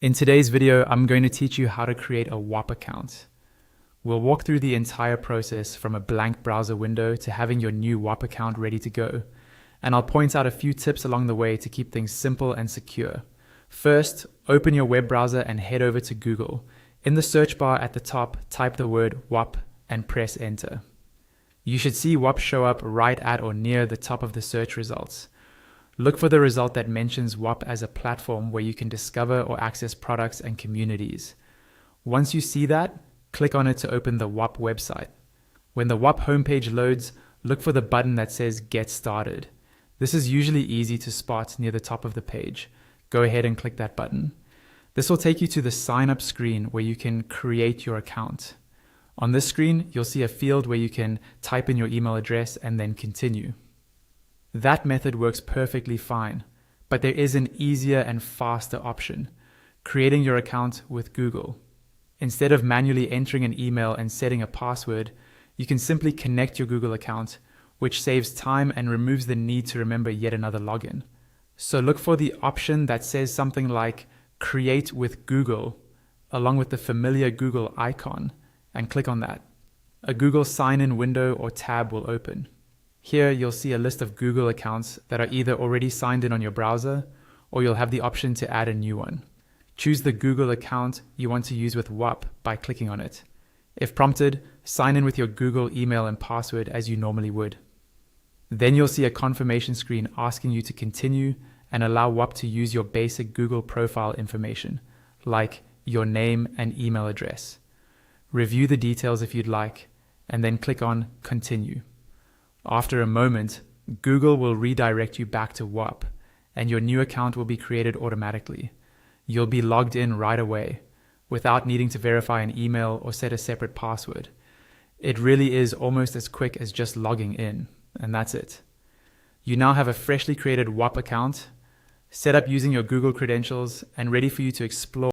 In today's video, I'm going to teach you how to create a Whop account. We'll walk through the entire process from a blank browser window to having your new Whop account ready to go. And I'll point out a few tips along the way to keep things simple and secure. First, open your web browser and head over to Google. In the search bar at the top, type the word Whop and press enter. You should see Whop show up right at or near the top of the search results. Look for the result that mentions Whop as a platform where you can discover or access products and communities. Once you see that, click on it to open the Whop website. When the Whop homepage loads, look for the button that says Get Started. This is usually easy to spot near the top of the page. Go ahead and click that button. This will take you to the sign up screen where you can create your account. On this screen, you'll see a field where you can type in your email address and then continue. That method works perfectly fine, but there is an easier and faster option: creating your account with Google. Instead of manually entering an email and setting a password, you can simply connect your Google account, which saves time and removes the need to remember yet another login. So look for the option that says something like Create with Google, along with the familiar Google icon, and click on that. A Google sign-in window or tab will open. Here you'll see a list of Google accounts that are either already signed in on your browser, or you'll have the option to add a new one. Choose the Google account you want to use with Whop by clicking on it. If prompted, sign in with your Google email and password as you normally would. Then you'll see a confirmation screen asking you to continue and allow Whop to use your basic Google profile information, like your name and email address. Review the details if you'd like, and then click on Continue. After a moment, Google will redirect you back to Whop, and your new account will be created automatically. You'll be logged in right away, without needing to verify an email or set a separate password. It really is almost as quick as just logging in, and that's it. You now have a freshly created Whop account, set up using your Google credentials, and ready for you to explore